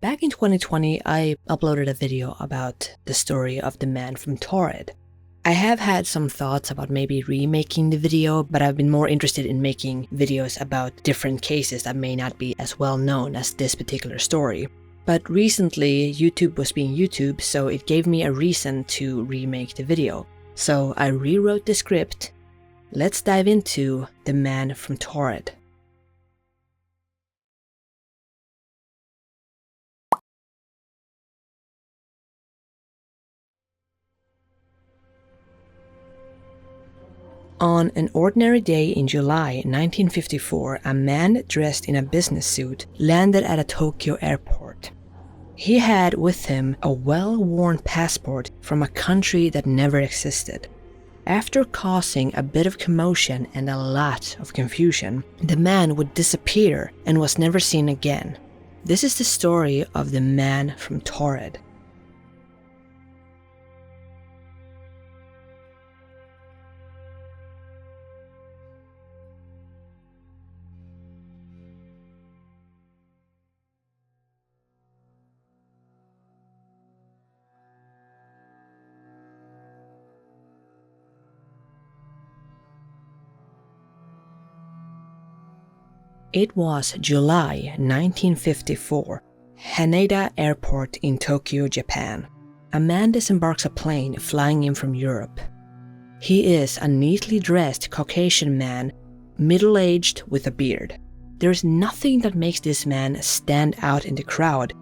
Back in 2020, I uploaded a video about the story of the man from Taured. I have had some thoughts about maybe remaking the video, but I've been more interested in making videos about different cases that may not be as well known as this particular story. But recently, YouTube was being YouTube, so it gave me a reason to remake the video. So I rewrote the script. Let's dive into the man from Taured. On an ordinary day in July 1954, a man dressed in a business suit landed at a Tokyo airport. He had with him a well-worn passport from a country that never existed. After causing a bit of commotion and a lot of confusion, the man would disappear and was never seen again. This is the story of the man from Taured. It was July 1954, Haneda Airport in Tokyo, Japan. A man disembarks a plane flying in from Europe. He is a neatly dressed Caucasian man, middle-aged with a beard. There is nothing that makes this man stand out in the crowd.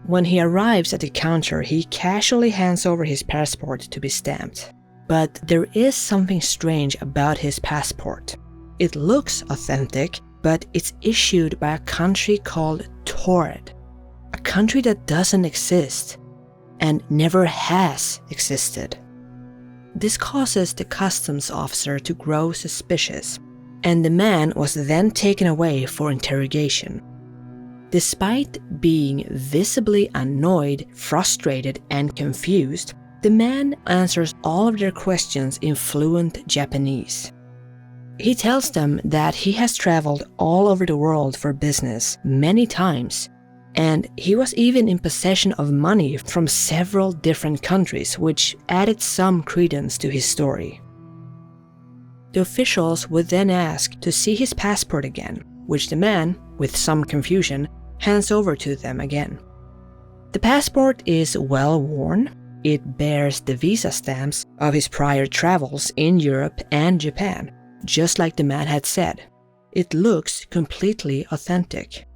When he arrives at the counter, he casually hands over his passport to be stamped. But there is something strange about his passport. It looks authentic, but it's issued by a country called Taured, a country that doesn't exist and never has existed. This causes the customs officer to grow suspicious, and the man was then taken away for interrogation. Despite being visibly annoyed, frustrated, and confused, the man answers all of their questions in fluent Japanese. He tells them that he has traveled all over the world for business many times, and he was even in possession of money from several different countries, which added some credence to his story. The officials would then ask to see his passport again, which the man, with some confusion, hands over to them again. The passport is well worn. It bears the visa stamps of his prior travels in Europe and Japan. Just like the man had said, it looks completely authentic.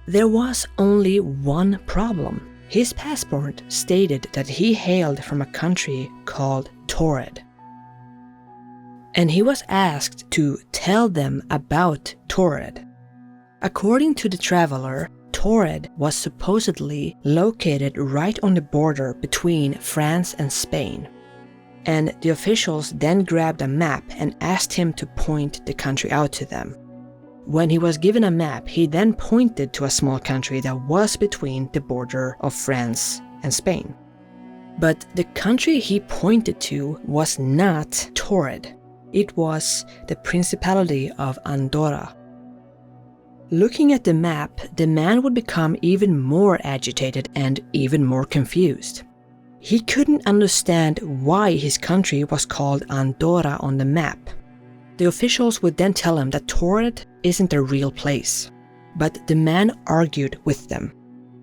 There was only one problem. His passport stated that he hailed from a country called Taured. And he was asked to tell them about Taured. According to the traveler, Taured was supposedly located right on the border between France and Spain. And the officials then grabbed a map and asked him to point the country out to them. When he was given a map, he then pointed to a small country that was between the border of France and Spain. But the country he pointed to was not Taured. It was the Principality of Andorra. Looking at the map, the man would become even more agitated and even more confused. He couldn't understand why his country was called Andorra on the map. The officials would then tell him that Taured isn't a real place. But the man argued with them.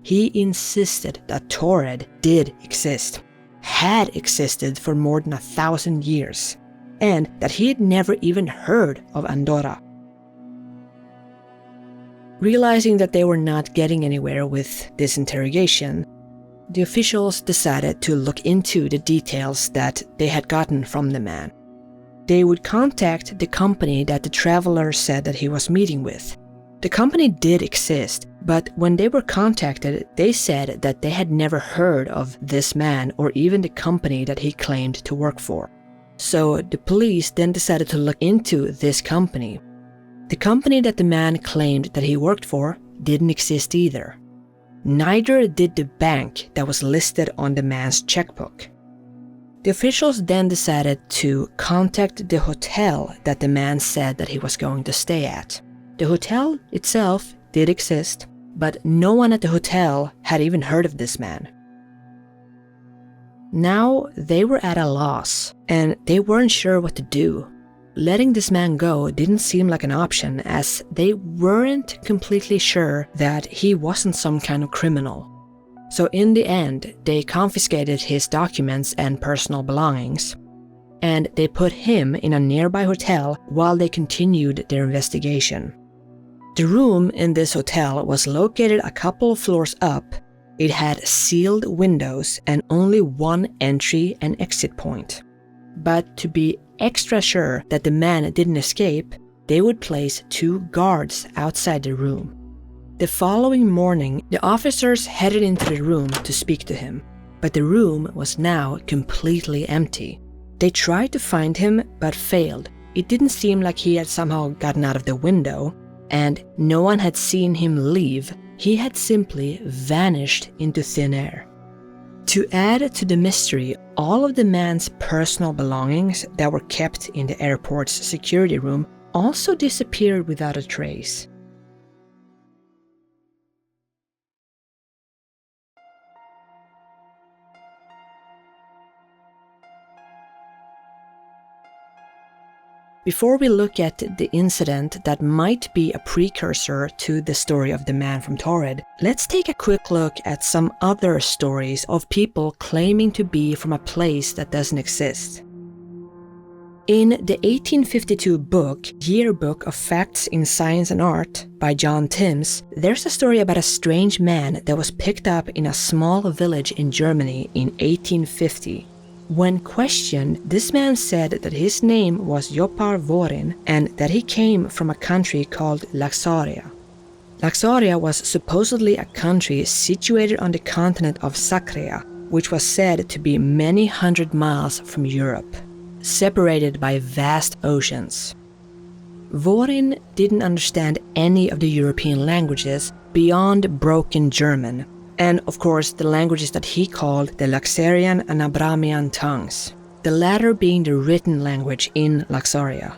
He insisted that Taured did exist, had existed for more than 1,000 years, and that he had never even heard of Andorra. Realizing that they were not getting anywhere with this interrogation, the officials decided to look into the details that they had gotten from the man. They would contact the company that the traveler said that he was meeting with. The company did exist, but when they were contacted, they said that they had never heard of this man or even the company that he claimed to work for. So the police then decided to look into this company. The company that the man claimed that he worked for didn't exist either. Neither did the bank that was listed on the man's checkbook. The officials then decided to contact the hotel that the man said that he was going to stay at. The hotel itself did exist, but no one at the hotel had even heard of this man. Now they were at a loss, and they weren't sure what to do. Letting this man go didn't seem like an option, as they weren't completely sure that he wasn't some kind of criminal. So in the end, they confiscated his documents and personal belongings, and they put him in a nearby hotel while they continued their investigation. The room in this hotel was located a couple of floors up. It had sealed windows and only one entry and exit point. But to be extra sure that the man didn't escape, they would place 2 guards outside the room. The following morning, the officers headed into the room to speak to him, but the room was now completely empty. They tried to find him, but failed. It didn't seem like he had somehow gotten out of the window, and no one had seen him leave. He had simply vanished into thin air. To add to the mystery, all of the man's personal belongings that were kept in the airport's security room also disappeared without a trace. Before we look at the incident that might be a precursor to the story of the man from Taured, let's take a quick look at some other stories of people claiming to be from a place that doesn't exist. In the 1852 book, Yearbook of Facts in Science and Art by John Timms, there's a story about a strange man that was picked up in a small village in Germany in 1850. When questioned, this man said that his name was Jopar Vorin and that he came from a country called Laxaria. Laxaria was supposedly a country situated on the continent of Sakria, which was said to be many hundred miles from Europe, separated by vast oceans. Vorin didn't understand any of the European languages beyond broken German, and of course the languages that he called the Laxarian and Abramian tongues, the latter being the written language in Laxaria.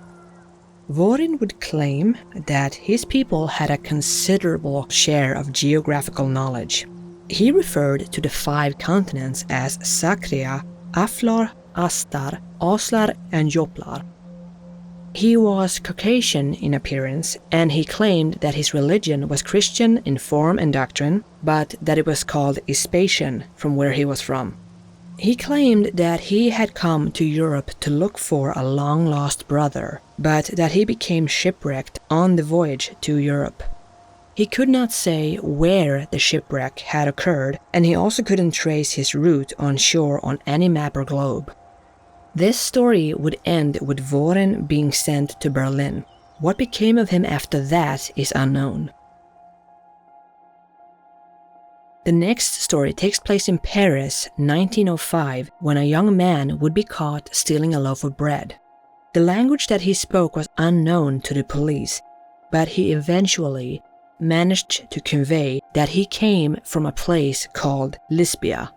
Vorin would claim that his people had a considerable share of geographical knowledge. He referred to the 5 continents as Sakria, Aflar, Astar, Aslar, and Joplar. He was Caucasian in appearance, and he claimed that his religion was Christian in form and doctrine, but that it was called Ispatian from where he was from. He claimed that he had come to Europe to look for a long-lost brother, but that he became shipwrecked on the voyage to Europe. He could not say where the shipwreck had occurred, and he also couldn't trace his route on shore on any map or globe. This story would end with Vorin being sent to Berlin. What became of him after that is unknown. The next story takes place in Paris, 1905, when a young man would be caught stealing a loaf of bread. The language that he spoke was unknown to the police, but he eventually managed to convey that he came from a place called Lisbia.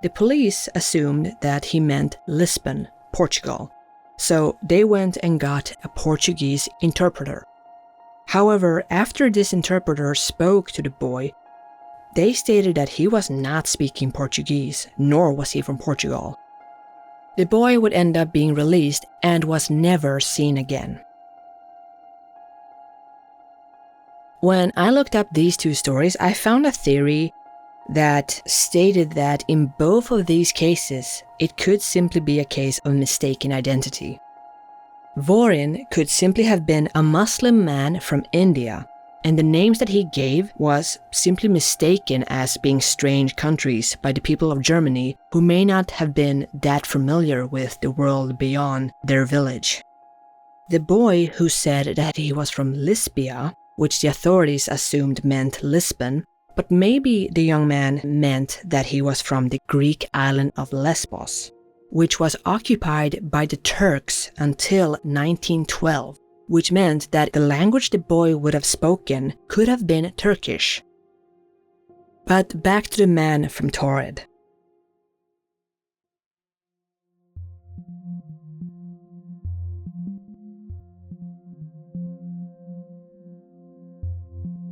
The police assumed that he meant Lisbon, Portugal, so they went and got a Portuguese interpreter. However, after this interpreter spoke to the boy, they stated that he was not speaking Portuguese, nor was he from Portugal. The boy would end up being released and was never seen again. When I looked up these 2 stories, I found a theory that stated that in both of these cases, it could simply be a case of mistaken identity. Vorin could simply have been a Muslim man from India, and the names that he gave was simply mistaken as being strange countries by the people of Germany who may not have been that familiar with the world beyond their village. The boy who said that he was from Lisbia, which the authorities assumed meant Lisbon, but maybe the young man meant that he was from the Greek island of Lesbos, which was occupied by the Turks until 1912, which meant that the language the boy would have spoken could have been Turkish. But back to the man from Taured.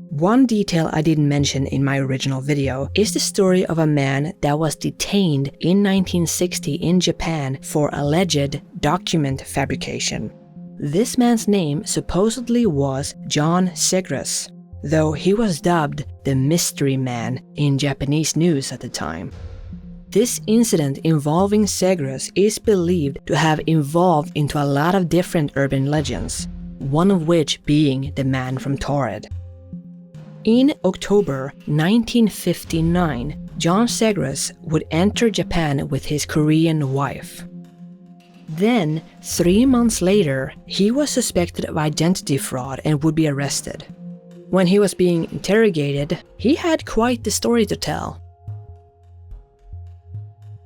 One detail I didn't mention in my original video is the story of a man that was detained in 1960 in Japan for alleged document fabrication. This man's name supposedly was John Zegrus, though he was dubbed the Mystery Man in Japanese news at the time. This incident involving Zegrus is believed to have evolved into a lot of different urban legends, one of which being the man from Taured. In October 1959, John Zegrus would enter Japan with his Korean wife. Then, 3 months later, he was suspected of identity fraud and would be arrested. When he was being interrogated, he had quite the story to tell.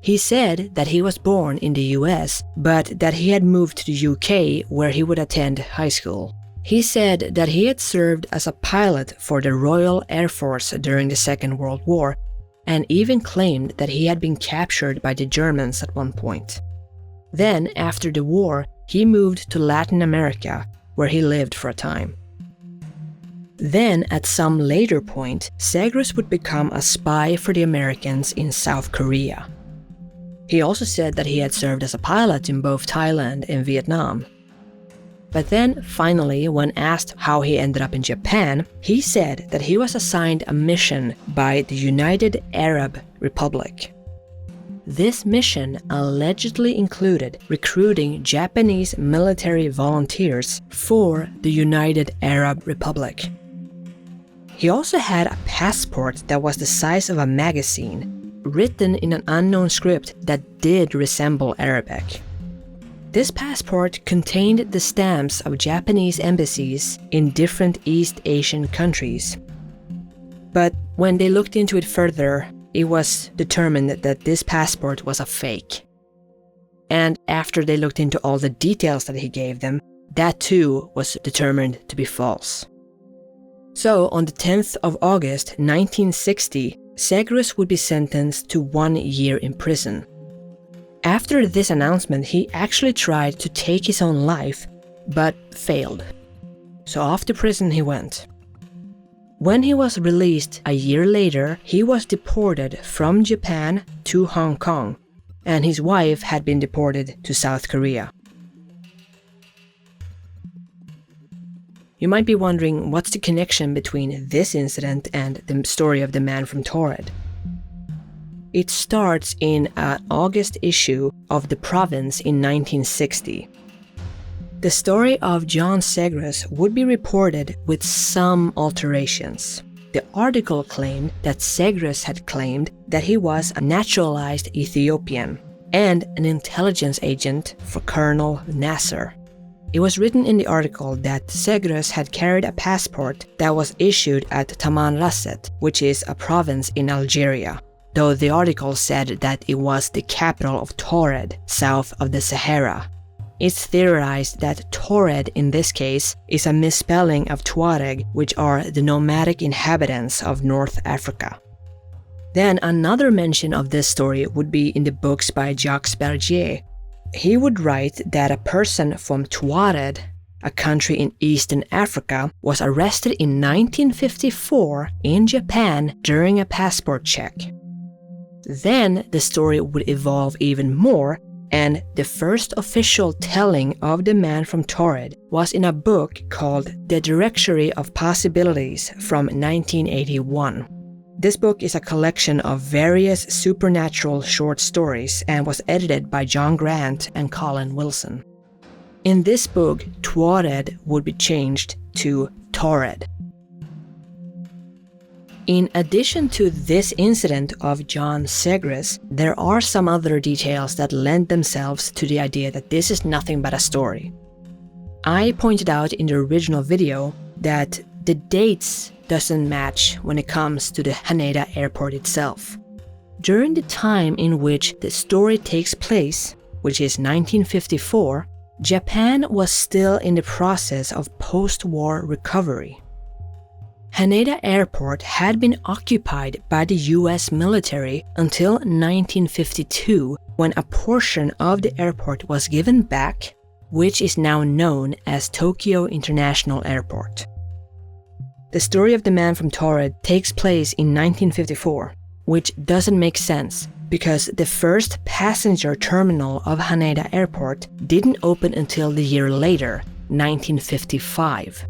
He said that he was born in the US, but that he had moved to the UK where he would attend high school. He said that he had served as a pilot for the Royal Air Force during the Second World War, and even claimed that he had been captured by the Germans at one point. Then, after the war, he moved to Latin America, where he lived for a time. Then, at some later point, Zegrus would become a spy for the Americans in South Korea. He also said that he had served as a pilot in both Thailand and Vietnam. But then, finally, when asked how he ended up in Japan, he said that he was assigned a mission by the United Arab Republic. This mission allegedly included recruiting Japanese military volunteers for the United Arab Republic. He also had a passport that was the size of a magazine, written in an unknown script that did resemble Arabic. This passport contained the stamps of Japanese embassies in different East Asian countries. But when they looked into it further, it was determined that this passport was a fake. And after they looked into all the details that he gave them, that too was determined to be false. So on the 10th of August 1960, Zegrus would be sentenced to 1 year in prison. After this announcement, he actually tried to take his own life, but failed. So off to prison he went. When he was released a year later, he was deported from Japan to Hong Kong, and his wife had been deported to South Korea. You might be wondering what's the connection between this incident and the story of the man from Taured. It starts in an August issue of The Province in 1960. The story of John Zegrus would be reported with some alterations. The article claimed that Zegrus had claimed that he was a naturalized Ethiopian and an intelligence agent for Colonel Nasser. It was written in the article that Zegrus had carried a passport that was issued at Tamanrasset, which is a province in Algeria, though the article said that it was the capital of Taured, south of the Sahara. It's theorized that Taured in this case is a misspelling of Tuareg, which are the nomadic inhabitants of North Africa. Then another mention of this story would be in the books by Jacques Bergier. He would write that a person from Taured, a country in Eastern Africa, was arrested in 1954 in Japan during a passport check. Then the story would evolve even more, and the first official telling of the man from Taured was in a book called The Directory of Possibilities from 1981. This book is a collection of various supernatural short stories and was edited by John Grant and Colin Wilson. In this book, Taured would be changed to Taured. In addition to this incident of John Zegrus, there are some other details that lend themselves to the idea that this is nothing but a story. I pointed out in the original video that the dates doesn't match when it comes to the Haneda airport itself. During the time in which the story takes place, which is 1954, Japan was still in the process of post-war recovery. Haneda Airport had been occupied by the US military until 1952, when a portion of the airport was given back, which is now known as Tokyo International Airport. The story of the man from Taured takes place in 1954, which doesn't make sense because the first passenger terminal of Haneda Airport didn't open until the year later, 1955.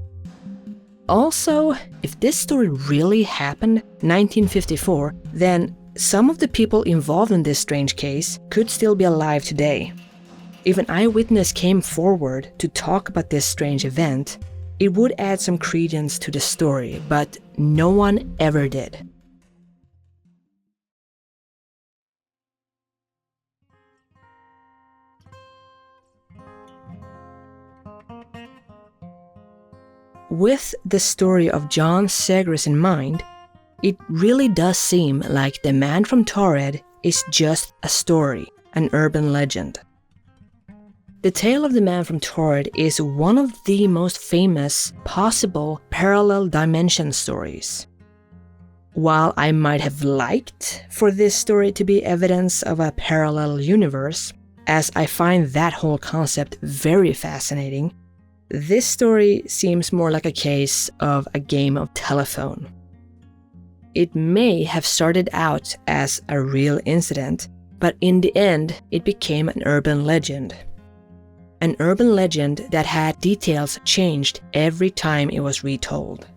Also, if this story really happened 1954, then some of the people involved in this strange case could still be alive today. If an eyewitness came forward to talk about this strange event, it would add some credence to the story, but no one ever did. With the story of John Zegrus in mind, it really does seem like the man from Taured is just a story, an urban legend. The tale of the man from Taured is one of the most famous possible parallel dimension stories. While I might have liked for this story to be evidence of a parallel universe, as I find that whole concept very fascinating, this story seems more like a case of a game of telephone. It may have started out as a real incident, but in the end, it became an urban legend. An urban legend that had details changed every time it was retold.